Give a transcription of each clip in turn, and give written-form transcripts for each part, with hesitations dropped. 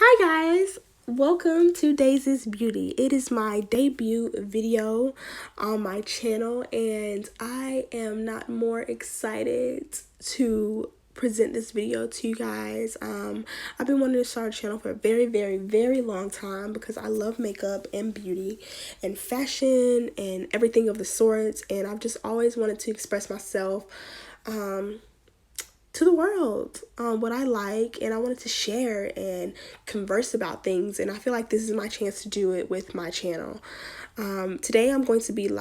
Hi guys, welcome to Daisy's Beauty. It is my debut video on my channel and I am not more excited to present this video to you guys. I've been wanting to start a channel for a very long time because I love makeup and beauty and fashion and everything of the sorts, and I've just always wanted to express myself to the world, what I like, and I wanted to share and converse about things, and I feel like this is my chance to do it with my channel. Today I'm going to be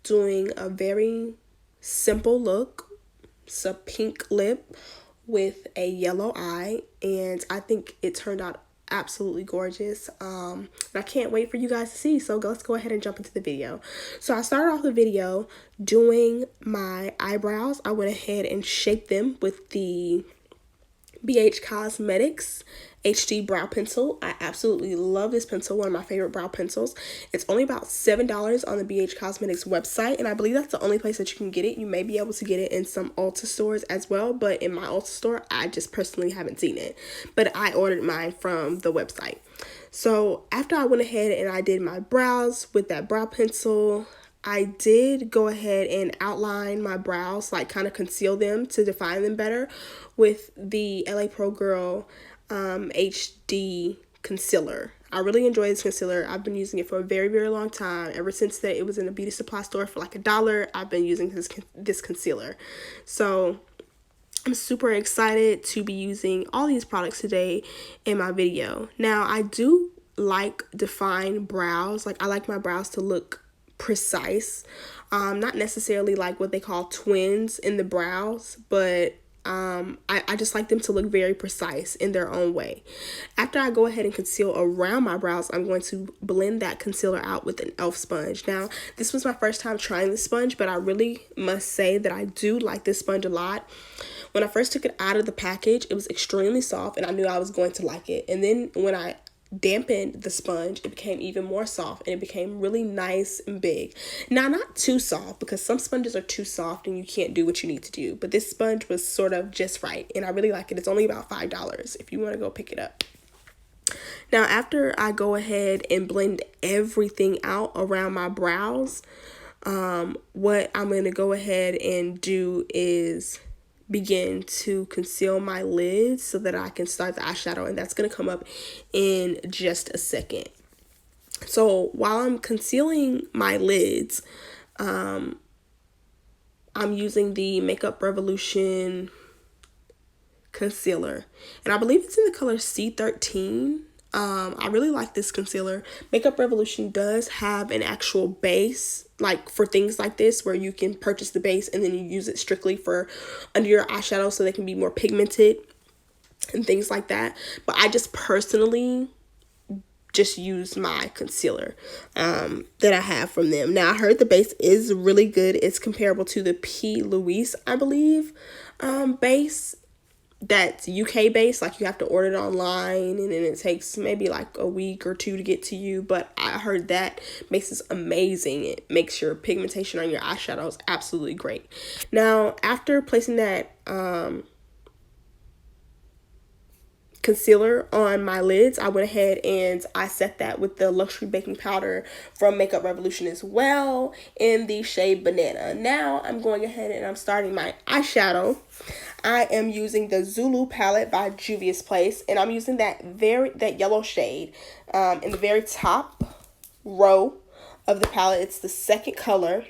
doing a very simple look. It's a pink lip with a yellow eye, and I think it turned out absolutely gorgeous. And I can't wait for you guys to see, so let's go ahead and jump into the video. So I started off the video doing my eyebrows. I went ahead and shaped them with the BH Cosmetics HD brow pencil. I absolutely love this pencil, one of my favorite brow pencils. It's only about $7 on the BH Cosmetics website, and I believe that's the only place that you can get it. You may be able to get it in some Ulta stores as well, but in my Ulta store, I just personally haven't seen it. But I ordered mine from the website. So after I went ahead and I did my brows with that brow pencil, I did go ahead and outline my brows, like kind of conceal them to define them better with the LA Pro Girl HD concealer. I really enjoy this concealer. I've been using it for a very long time. Ever since that it was in a beauty supply store for like $1, I've been using this concealer. So I'm super excited to be using all these products today in my video. Now, I do like defined brows. Like, I like my brows to look precise. Not necessarily like what they call twins in the brows, but I just like them to look very precise in their own way. After I go ahead and conceal around my brows, I'm going to blend that concealer out with an e.l.f. sponge. Now, this was my first time trying this sponge, but I really must say that I do like this sponge a lot. When I first took it out of the package, it was extremely soft, and I knew I was going to like it. And then when I dampened the sponge, it became even more soft, and it became really nice and big. Now, not too soft, because some sponges are too soft and you can't do what you need to do, but this sponge was sort of just right, and I really like it. It's only about $5 if you want to go pick it up. Now, after I go ahead and blend everything out around my brows, what I'm going to go ahead and do is begin to conceal my lids so that I can start the eyeshadow, and that's going to come up in just a second. So while I'm concealing my lids, I'm using the Makeup Revolution concealer, and I believe it's in the color C13. I really like this concealer. Makeup Revolution does have an actual base, like for things like this, where you can purchase the base and then you use it strictly for under your eyeshadow so they can be more pigmented and things like that. But I just personally just use my concealer that I have from them. Now, I heard the base is really good. It's comparable to the P. Louise, I believe, base. That's UK based, like you have to order it online and then it takes maybe like a week or two to get to you, but I heard that makes this amazing. It makes your pigmentation on your eyeshadows absolutely great. Now, after placing that concealer on my lids, I went ahead and I set that with the Luxury Baking Powder from Makeup Revolution as well in the shade Banana. Now I'm going ahead and I'm starting my eyeshadow. I am using the Zulu palette by Juvia's Place, and I'm using that yellow shade in the very top row of the palette. It's the second color.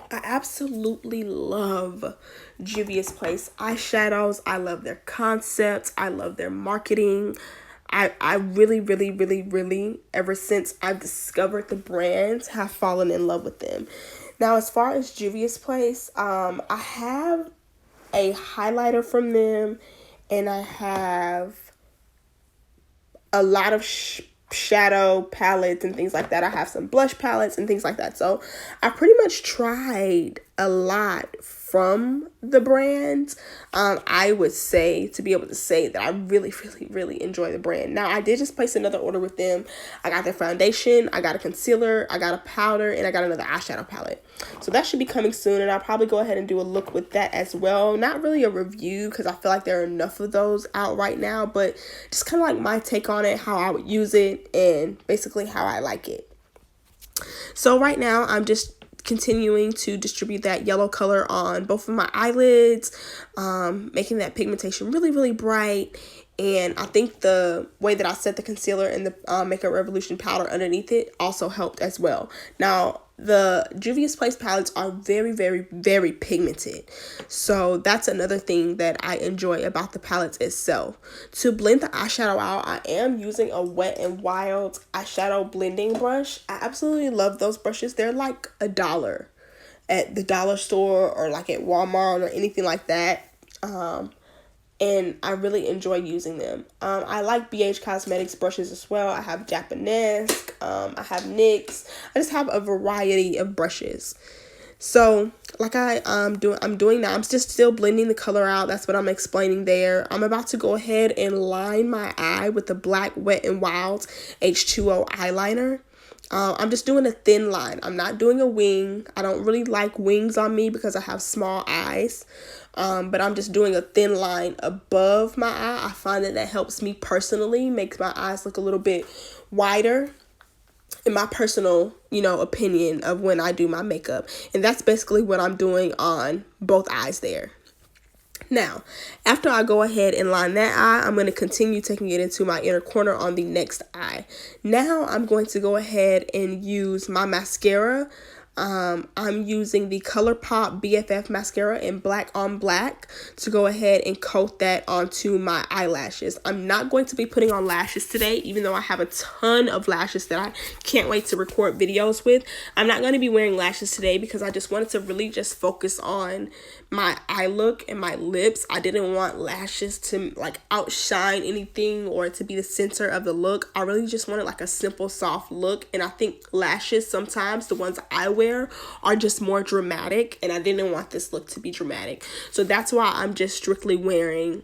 I absolutely love Juvia's Place eyeshadows. I love their concepts. I love their marketing. I really, ever since I've discovered the brands, have fallen in love with them. Now, as far as Juvia's Place, I have a highlighter from them, and I have a lot of shadow palettes and things like that. I have some blush palettes and things like that. So I pretty much tried a lot from the brand, I would say, to be able to say that I really, really, really enjoy the brand. Now, I did just place another order with them. I got their foundation, I got a concealer, I got a powder, and I got another eyeshadow palette. So that should be coming soon, and I'll probably go ahead and do a look with that as well. Not really a review, because I feel like there are enough of those out right now, but just kind of like my take on it, how I would use it, and basically how I like it. So right now, I'm just continuing to distribute that yellow color on both of my eyelids, making that pigmentation really, really bright. And I think the way that I set the concealer and the Makeup Revolution powder underneath it also helped as well. Now, the Juvia's Place palettes are very, very, very pigmented. So that's another thing that I enjoy about the palettes itself. To blend the eyeshadow out, I am using a Wet n Wild eyeshadow blending brush. I absolutely love those brushes. They're like $1 at the dollar store or like at Walmart or anything like that. And I really enjoy using them. I like BH Cosmetics brushes as well. I have Japanesque, I have NYX. I just have a variety of brushes. So like I'm doing now, I'm just still blending the color out. That's what I'm explaining there. I'm about to go ahead and line my eye with the black Wet n Wild H2O eyeliner. I'm just doing a thin line. I'm not doing a wing. I don't really like wings on me because I have small eyes. But I'm just doing a thin line above my eye. I find that helps me personally, makes my eyes look a little bit wider, in my personal, opinion of when I do my makeup. And that's basically what I'm doing on both eyes there. Now, after I go ahead and line that eye, I'm going to continue taking it into my inner corner on the next eye. Now, I'm going to go ahead and use my mascara. I'm using the ColourPop BFF mascara in Black on Black to go ahead and coat that onto my eyelashes. I'm not going to be putting on lashes today, even though I have a ton of lashes that I can't wait to record videos with. I'm not going to be wearing lashes today because I just wanted to really just focus on my eye look and my lips. I didn't want lashes to like outshine anything or to be the center of the look. I really just wanted like a simple, soft look. And I think lashes, sometimes the ones I wear, are just more dramatic, and I didn't want this look to be dramatic. So that's why I'm just strictly wearing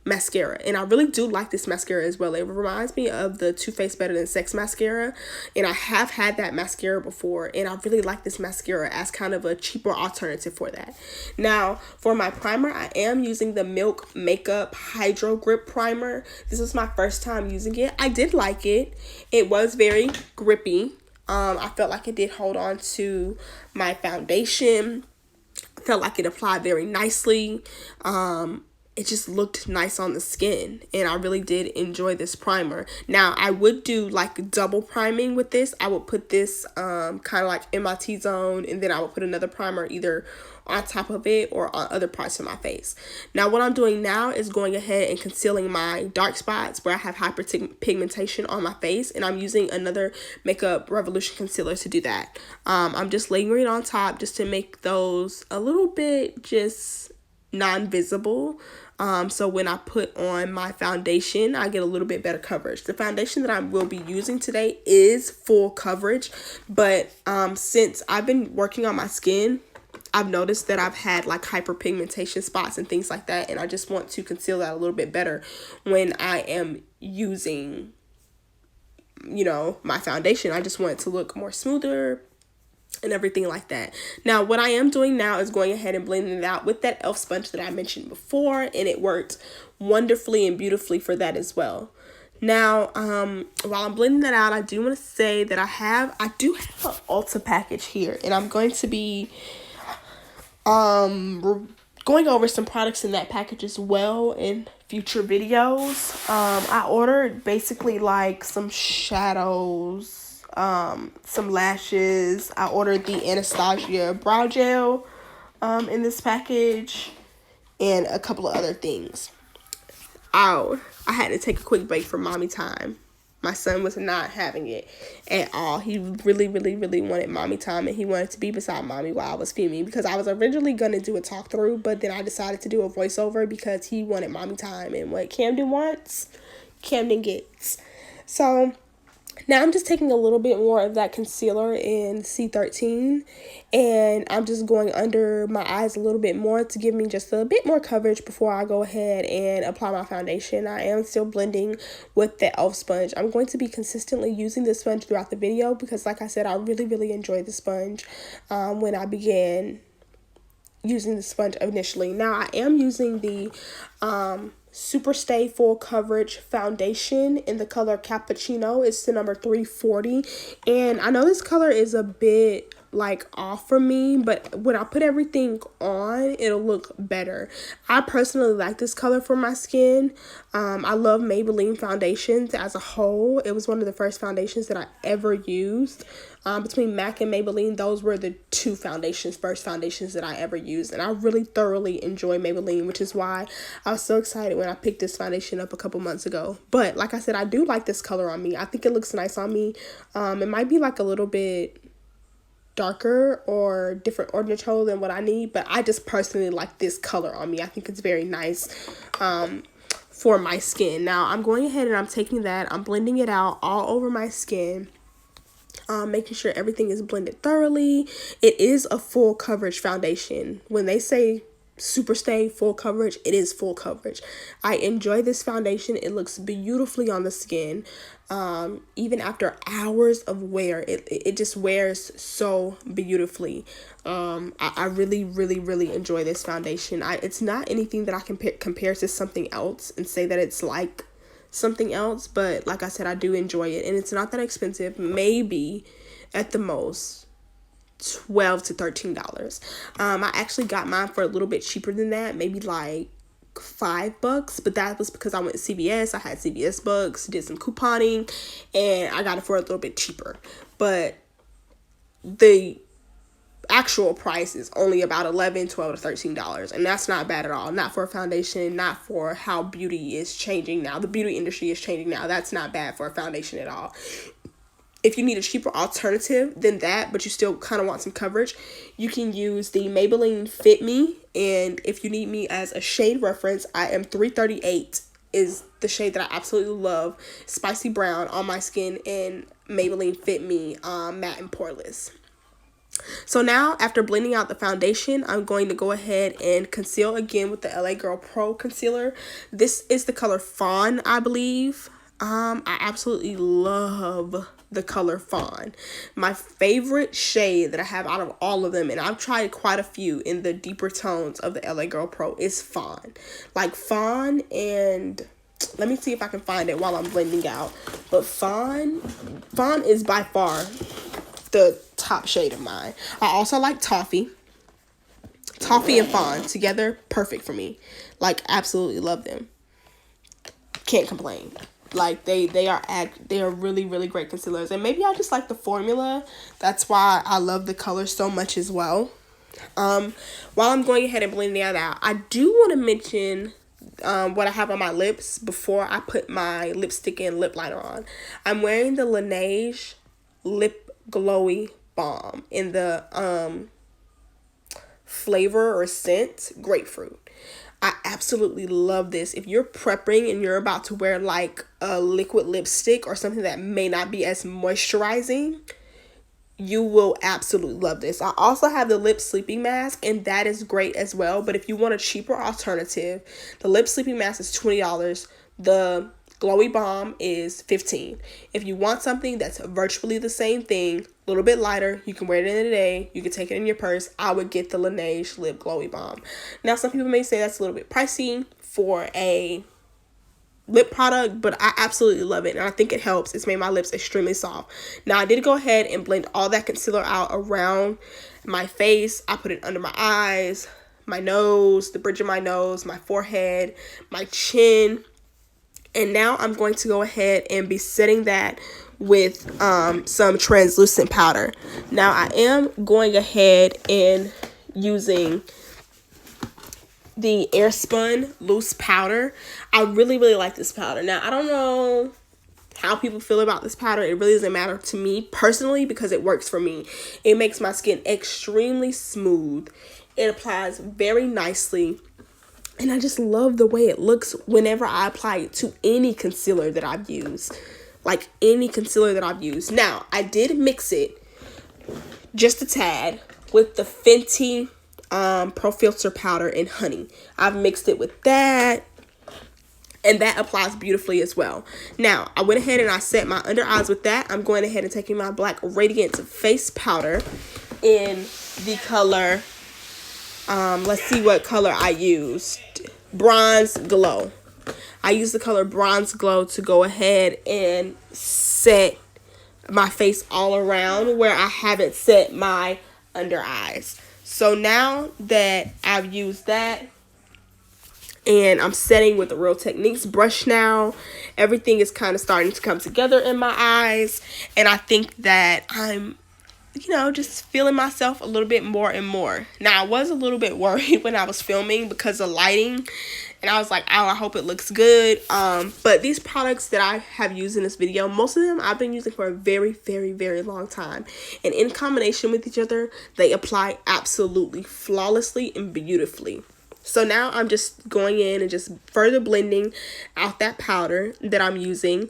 mascara. And I really do like this mascara as well. It reminds me of the Too Faced Better Than Sex mascara, and I have had that mascara before, and I really like this mascara as kind of a cheaper alternative for that. Now, for my primer, I am using the Milk Makeup Hydro Grip Primer. This is my first time using it. I did like it. It was very grippy. I felt like it did hold on to my foundation. I felt like it applied very nicely. It just looked nice on the skin, and I really did enjoy this primer. Now, I would do like double priming with this. I would put this kind of like in my T-zone, and then I would put another primer either on top of it or on other parts of my face. Now, what I'm doing now is going ahead and concealing my dark spots where I have hyperpigmentation on my face, and I'm using another Makeup Revolution concealer to do that. I'm just layering it on top just to make those a little bit just non-visible. So when I put on my foundation, I get a little bit better coverage. The foundation that I will be using today is full coverage, but since I've been working on my skin, I've noticed that I've had like hyperpigmentation spots and things like that, and I just want to conceal that a little bit better when I am using, my foundation. I just want it to look more smoother and everything like that. Now, what I am doing now is going ahead and blending it out with that e.l.f. sponge that I mentioned before, and it worked wonderfully and beautifully for that as well. Now, while I'm blending that out, I do want to say that I do have an Ulta package here, and I'm going to be going over some products in that package as well in future videos. I ordered basically like some shadows, some lashes. I ordered the Anastasia brow gel in this package, and a couple of other things. I had to take a quick break from mommy time. My son was not having it at all. He really, really, really wanted mommy time, and he wanted to be beside mommy while I was filming, because I was originally going to do a talk through, but then I decided to do a voiceover because he wanted mommy time, and what Camden wants, Camden gets. So Now I'm just taking a little bit more of that concealer in C13, and I'm just going under my eyes a little bit more to give me just a bit more coverage before I go ahead and apply my foundation. I am still blending with the e.l.f. sponge. I'm going to be consistently using this sponge throughout the video because, like I said, I really enjoyed the sponge when I began using the sponge initially. Now I am using the Superstay Full Coverage Foundation in the color Cappuccino. It's the number 340, and I know this color is a bit like off for me, but when I put everything on, it'll look better. I personally like this color for my skin. I love Maybelline foundations as a whole. It was one of the first foundations that I ever used. Between MAC and Maybelline, those were the first foundations that I ever used, and I really thoroughly enjoy Maybelline, which is why I was so excited when I picked this foundation up a couple months ago. But like I said, I do like this color on me. I think it looks nice on me. It might be like a little bit darker or different undertone than what I need, but I just personally like this color on me. I think it's very nice for my skin. Now I'm going ahead and I'm taking that, I'm blending it out all over my skin, making sure everything is blended thoroughly. It is a full coverage foundation. When they say Superstay Full Coverage, it is full coverage. I enjoy this foundation. It looks beautifully on the skin. Even after hours of wear, it just wears so beautifully. I really enjoy this foundation. It's not anything that I can compare to something else and say that it's like something else, but like I said, I do enjoy it, and it's not that expensive. Maybe at the most $12 to $13. I actually got mine for a little bit cheaper than that, maybe like $5, but that was because I went to CVS. I had CVS bucks, did some couponing, and I got it for a little bit cheaper. But the actual price is only about $11, $12 to $13, and that's not bad at all. Not for a foundation, not for how beauty is changing now. The beauty industry is changing now. That's not bad for a foundation at all. If you need a cheaper alternative than that, but you still kind of want some coverage, you can use the Maybelline Fit Me. And if you need me as a shade reference, I am 338 is the shade that I absolutely love. Spicy brown on my skin, and Maybelline Fit Me matte and poreless. So now, after blending out the foundation, I'm going to go ahead and conceal again with the LA Girl Pro Concealer. This is the color Fawn, I believe. I absolutely love the color Fawn. My favorite shade that I have out of all of them, and I've tried quite a few in the deeper tones of the LA Girl Pro, is Fawn. Like Fawn, and let me see if I can find it while I'm blending out. But Fawn is by far the top shade of mine. I also like Toffee. Toffee and Fawn together, perfect for me. Like, absolutely love them. Can't complain. Like, they are really great concealers, and maybe I just like the formula. That's why I love the color so much as well. While I'm going ahead and blending that out, I do want to mention what I have on my lips before I put my lipstick and lip liner on. I'm wearing the Laneige Lip Glowy Balm in the flavor or scent grapefruit. I absolutely love this. If you're prepping and you're about to wear like a liquid lipstick or something that may not be as moisturizing, you will absolutely love this. I also have the lip sleeping mask, and that is great as well. But if you want a cheaper alternative, the lip sleeping mask is $20. The glowy balm is $15. If you want something that's virtually the same thing, a little bit lighter, you can wear it in the day, you can take it in your purse, I would get the Laneige Lip Glowy Balm. Now, some people may say that's a little bit pricey for a lip product, but I absolutely love it, and I think it helps. It's made my lips extremely soft. Now, I did go ahead and blend all that concealer out around my face. I put it under my eyes, my nose, the bridge of my nose, my forehead, my chin. And now I'm going to go ahead and be setting that with some translucent powder. Now I am going ahead and using the Airspun loose powder. I really like this powder. Now, I don't know how people feel about this powder. It really doesn't matter to me personally because it works for me. It makes my skin extremely smooth. It applies very nicely. And I just love the way it looks whenever I apply it to any concealer that I've used. like any concealer that I've used. Now, I did mix it just a tad with the Fenty Pro Filter powder and honey. I've mixed it with that, and that applies beautifully as well. Now, I went ahead and I set my under eyes with that. I'm going ahead and taking my Black Radiant face powder in the color, let's see what color I used. Bronze Glow. I used the color Bronze Glow to go ahead and set my face all around where I haven't set my under eyes. So now that I've used that, and I'm setting with the Real Techniques brush now, everything is kind of starting to come together in my eyes. And I think that I'm, just feeling myself a little bit more and more. Now, I was a little bit worried when I was filming because of lighting. And I was like, oh, I hope it looks good. But these products that I have used in this video, most of them I've been using for a very, very, very long time. And in combination with each other, they apply absolutely flawlessly and beautifully. So now I'm just going in and just further blending out that powder that I'm using.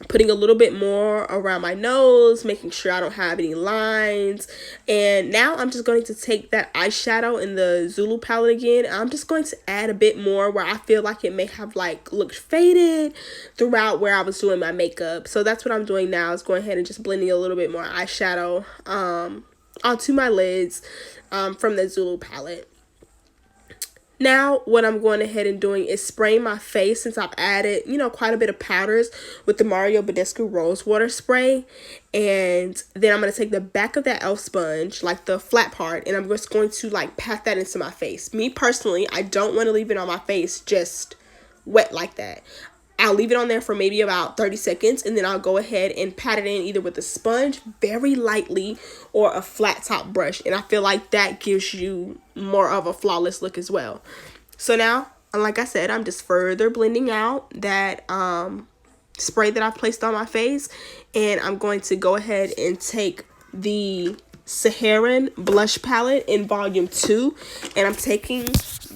Putting a little bit more around my nose, making sure I don't have any lines. And now I'm just going to take that eyeshadow in the Zulu palette again. I'm just going to add a bit more where I feel like it may have like looked faded throughout where I was doing my makeup. So that's what I'm doing now, is going ahead and just blending a little bit more eyeshadow onto my lids from the Zulu palette. Now, what I'm going ahead and doing is spraying my face, since I've added, quite a bit of powders, with the Mario Badescu Rose Water Spray. And then I'm going to take the back of that e.l.f. sponge, like the flat part, and I'm just going to, pat that into my face. Me, personally, I don't want to leave it on my face just wet like that. I'll leave it on there for maybe about 30 seconds, and then I'll go ahead and pat it in either with a sponge very lightly or a flat top brush. And I feel like that gives you more of a flawless look as well. So now, like I said, I'm just further blending out that spray that I've placed on my face. And I'm going to go ahead and take the Saharan blush palette in volume 2. And I'm taking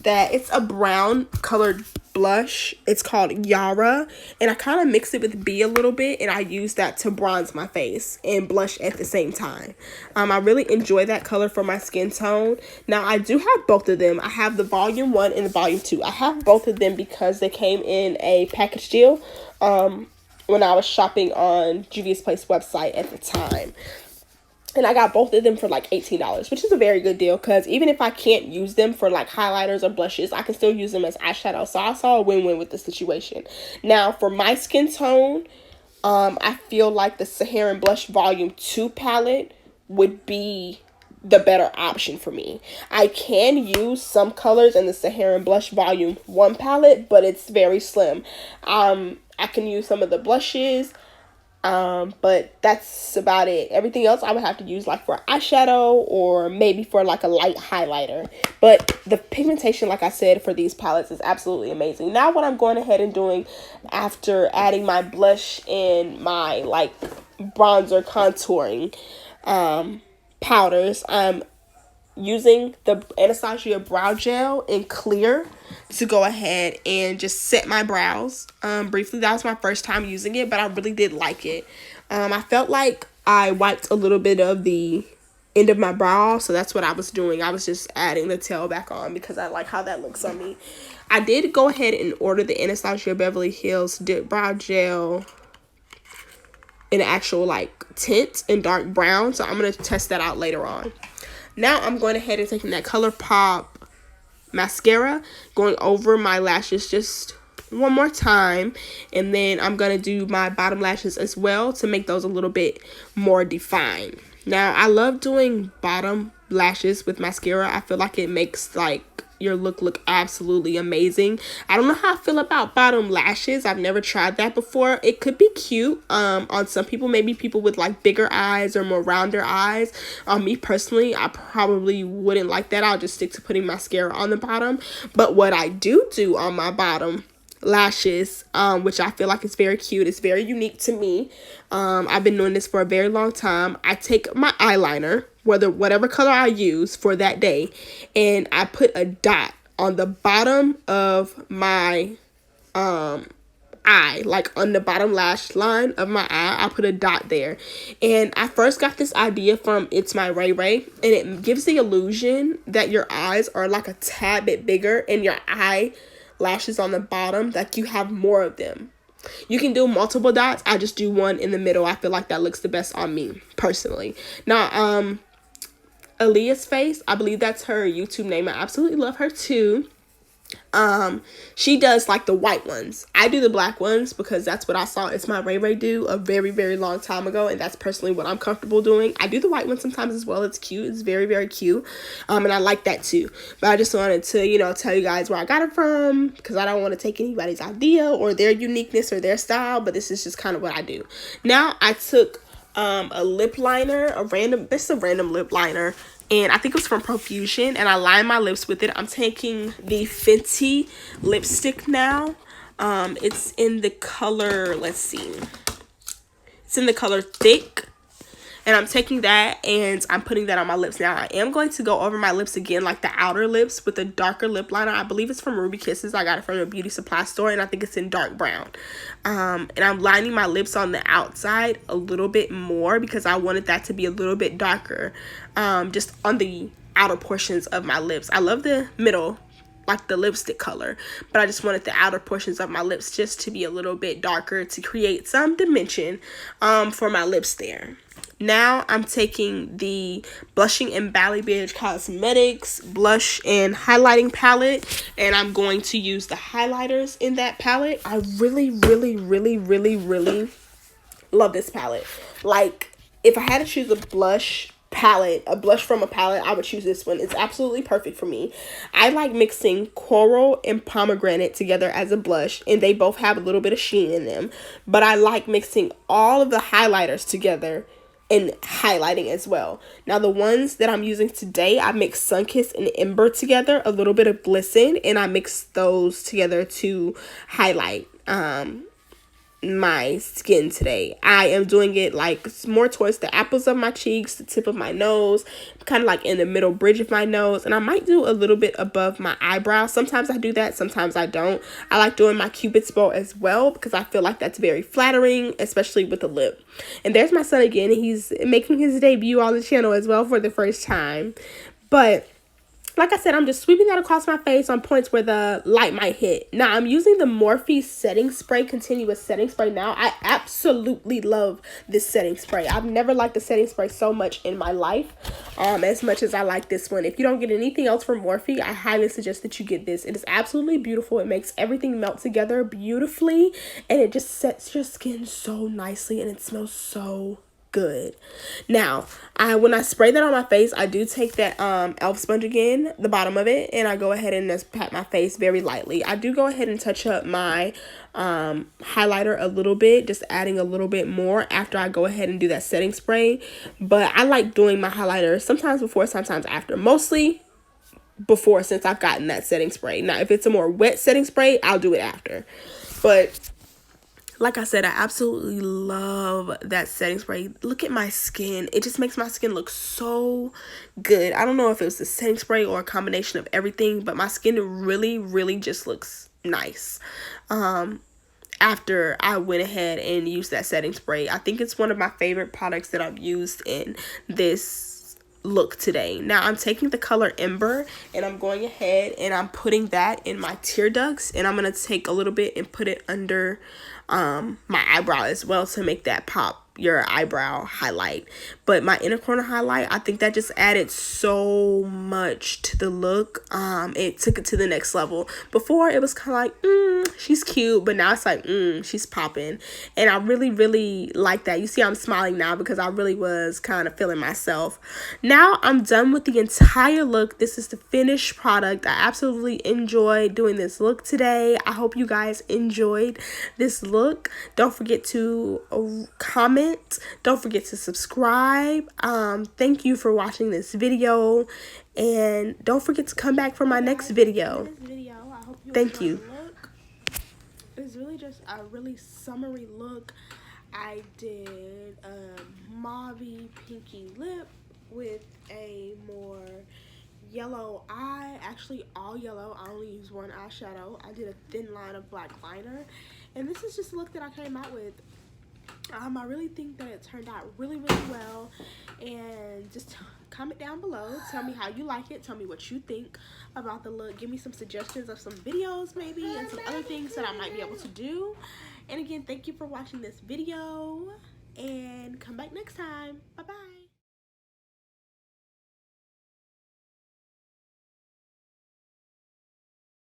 that, it's a brown colored blush. It's called Yara, and I kind of mix it with B a little bit, and I use that to bronze my face and blush at the same time. I really enjoy that color for my skin tone. Now, I do have both of them. I have the volume 1 and the volume 2. I have both of them because they came in a package deal when I was shopping on Juvia's Place website at the time. And I got both of them for like $18, which is a very good deal, because even if I can't use them for like highlighters or blushes, I can still use them as eyeshadow. So I saw a win-win with the situation. Now, for my skin tone, I feel like the Saharan Blush Volume 2 palette would be the better option for me. I can use some colors in the Saharan Blush Volume 1 palette, but it's very slim. I can use some of the blushes, but that's about it. Everything else I would have to use like for eyeshadow or maybe for like a light highlighter. But the pigmentation, like I said, for these palettes is absolutely amazing. Now what I'm going ahead and doing after adding my blush and my like bronzer contouring powders, I'm using the Anastasia Brow Gel in Clear to go ahead and just set my brows. Briefly, that was my first time using it, but I really did like it. I felt like I wiped a little bit of the end of my brow, so that's what I was doing. I was just adding the tail back on because I like how that looks on me. I did go ahead and order the Anastasia Beverly Hills Dip Brow Gel in actual like tint in dark brown, so I'm going to test that out later on. Now I'm going ahead and taking that ColourPop mascara, going over my lashes just one more time, and then I'm going to do my bottom lashes as well to make those a little bit more defined. Now, I love doing bottom lashes with mascara. I feel like it makes like your look absolutely amazing. I don't know how I feel about bottom lashes. I've never tried that before. It could be cute on some people, maybe people with like bigger eyes or more rounder eyes. Me personally, I probably wouldn't like that. I'll just stick to putting mascara on the bottom. But what I do on my bottom lashes, which I feel like is very cute, it's very unique to me. I've been doing this for a very long time. I take my eyeliner, whatever color I use for that day, and I put a dot on the bottom of my eye, like on the bottom lash line of my eye. I put a dot there. And I first got this idea from It's My Ray Ray, and it gives the illusion that your eyes are like a tad bit bigger and your eye lashes on the bottom, like you have more of them. You can do multiple dots. I just do one in the middle. I feel like that looks the best on me personally. Now, Aaliyah's Face, I believe that's her YouTube name. I absolutely love her too. She does like the white ones. I do the black ones because that's what I saw It's My Ray Ray do a very, very long time ago, and that's personally what I'm comfortable doing. I do the white one sometimes as well. It's cute. It's very, very cute. And I like that too. But I just wanted to, you know, tell you guys where I got it from, because I don't want to take anybody's idea or their uniqueness or their style, but this is just kind of what I do. Now I took a lip liner, a random lip liner, and I think it was from Profusion, and I lined my lips with it. I'm taking the Fenty lipstick now. It's in the color, let's see, it's in the color Thick, and I'm taking that and I'm putting that on my lips. Now I am going to go over my lips again, like the outer lips, with a darker lip liner. I believe it's from Ruby Kisses. I got it from a beauty supply store, and I think it's in dark brown. And I'm lining my lips on the outside a little bit more because I wanted that to be a little bit darker, just on the outer portions of my lips. I love the middle, like the lipstick color, but I just wanted the outer portions of my lips just to be a little bit darker to create some dimension for my lips there. Now I'm taking the Blushing in Bali Beige Cosmetics blush and highlighting palette, and I'm going to use the highlighters in that palette. I really, really, really, really, really love this palette. Like, if I had to choose a blush from a palette, I would choose this one. It's absolutely perfect for me. I like mixing coral and pomegranate together as a blush, and they both have a little bit of sheen in them, but I like mixing all of the highlighters together and highlighting as well. Now the ones that I'm using today, I mixed Sunkissed and Ember together, a little bit of Glisten, and I mixed those together to highlight my skin today. I am doing it like more towards the apples of my cheeks, the tip of my nose, kind of like in the middle bridge of my nose, and I might do a little bit above my eyebrow. Sometimes I do that, sometimes I don't. I like doing my Cupid's bow as well because I feel like that's very flattering, especially with the lip. And there's my son again. He's making his debut on the channel as well for the first time. But like I said, I'm just sweeping that across my face on points where the light might hit. Now, I'm using the Morphe setting spray, continuous setting spray now. I absolutely love this setting spray. I've never liked the setting spray so much in my life as much as I like this one. If you don't get anything else from Morphe, I highly suggest that you get this. It is absolutely beautiful. It makes everything melt together beautifully, and it just sets your skin so nicely, and it smells so good. Now, when I spray that on my face, I do take that e.l.f. sponge again, the bottom of it, and I go ahead and just pat my face very lightly. I do go ahead and touch up my highlighter a little bit, just adding a little bit more after I go ahead and do that setting spray. But I like doing my highlighter sometimes before, sometimes after. Mostly before, since I've gotten that setting spray. Now, if it's a more wet setting spray, I'll do it after. But like I said, I absolutely love that setting spray. Look at my skin. It just makes my skin look so good. I don't know if it was the setting spray or a combination of everything, but my skin really, really just looks nice. After I went ahead and used that setting spray. I think it's one of my favorite products that I've used in this look today. Now I'm taking the color Ember, and I'm going ahead and I'm putting that in my tear ducts, and I'm going to take a little bit and put it under my eyebrow as well to make that pop your eyebrow highlight. But my inner corner highlight, I think that just added so much to the look. It took it to the next level. Before it was kind of like, she's cute, but now it's like, she's popping. And I really, really like that. You see, I'm smiling now because I really was kind of feeling myself. Now I'm done with the entire look. This is the finished product. I absolutely enjoyed doing this look today. I hope you guys enjoyed this look. Don't forget to comment. Don't forget to subscribe. Thank you for watching this video, and don't forget to come back for my next video. Thank you. It's really just a really summery look. I did a mauve pinky lip with a more yellow eye, actually all yellow. I only use one eyeshadow. I did a thin line of black liner, and this is just a look that I came out with. I really think that it turned out really well, and just comment down below, tell me how you like it, tell me what you think about the look, give me some suggestions of some videos maybe, and some other things that I might be able to do. And again, thank you for watching this video, and come back next time. Bye bye.